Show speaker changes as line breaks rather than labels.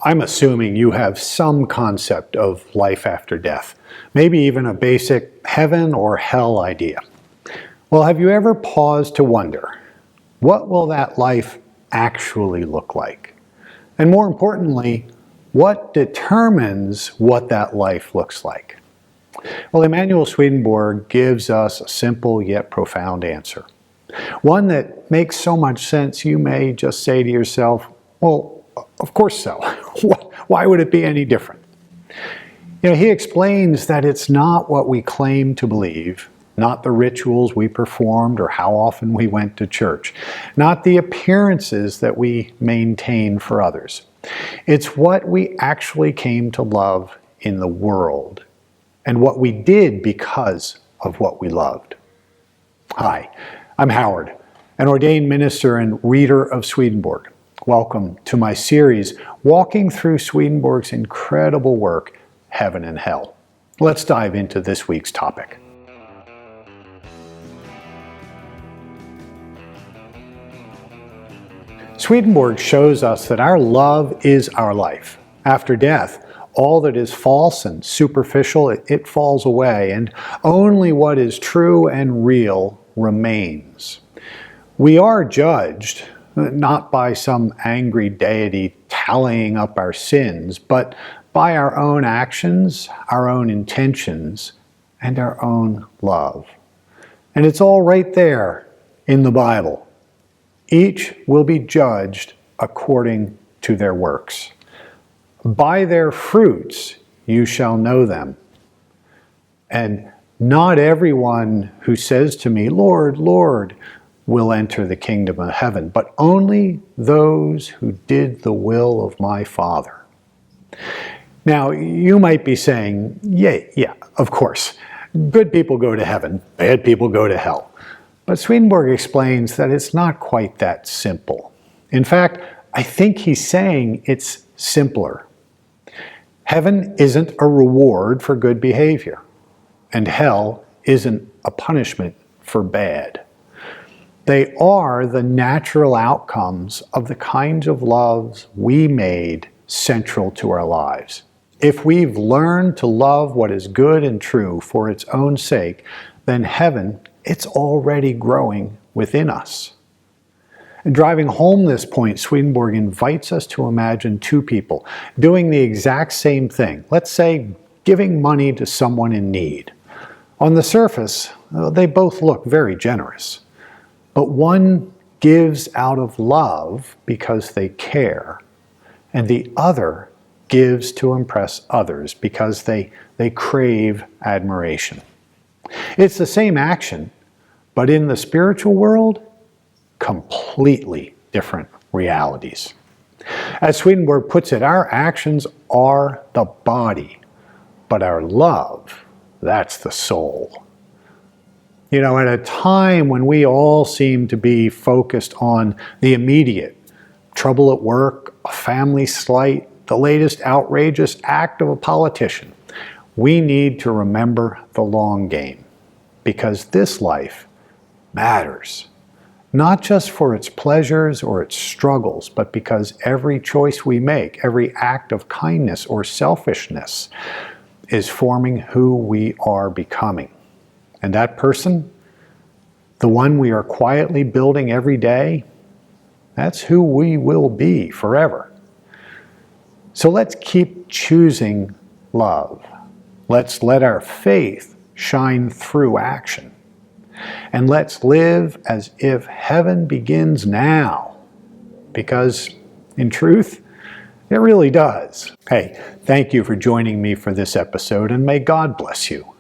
I'm assuming you have some concept of life after death, maybe even a basic heaven or hell idea. Well, have you ever paused to wonder, what will that life actually look like? And more importantly, what determines what that life looks like? Well, Emanuel Swedenborg gives us a simple yet profound answer. One that makes so much sense you may just say to yourself, well, of course so. Why would it be any different? He explains that it's not what we claim to believe, not the rituals we performed or how often we went to church, not the appearances that we maintain for others. It's what we actually came to love in the world and what we did because of what we loved. Hi, I'm Howard, an ordained minister and reader of Swedenborg. Welcome to my series, walking through Swedenborg's incredible work, Heaven and Hell. Let's dive into this week's topic. Swedenborg shows us that our love is our life. After death, all that is false and superficial, it falls away, and only what is true and real remains. We are judged, not by some angry deity tallying up our sins, but by our own actions, our own intentions, and our own love. And it's all right there in the Bible. Each will be judged according to their works. By their fruits you shall know them. And not everyone who says to me, Lord, Lord, will enter the kingdom of heaven, but only those who did the will of my Father. Now, you might be saying, yeah, of course. Good people go to heaven, bad people go to hell. But Swedenborg explains that it's not quite that simple. In fact, I think he's saying it's simpler. Heaven isn't a reward for good behavior, and hell isn't a punishment for bad. They are the natural outcomes of the kinds of loves we made central to our lives. If we've learned to love what is good and true for its own sake, then heaven, it's already growing within us. And driving home this point, Swedenborg invites us to imagine two people doing the exact same thing. Let's say giving money to someone in need. On the surface, they both look very generous. But one gives out of love because they care, and the other gives to impress others because they crave admiration. It's the same action, but in the spiritual world, completely different realities. As Swedenborg puts it, our actions are the body, but our love, that's the soul. At a time when we all seem to be focused on the immediate, trouble at work, a family slight, the latest outrageous act of a politician, we need to remember the long game, because this life matters, not just for its pleasures or its struggles, but because every choice we make, every act of kindness or selfishness is forming who we are becoming. And that person, the one we are quietly building every day, that's who we will be forever. So let's keep choosing love. Let's let our faith shine through action. And let's live as if heaven begins now. Because, in truth, it really does. Hey, thank you for joining me for this episode, and may God bless you.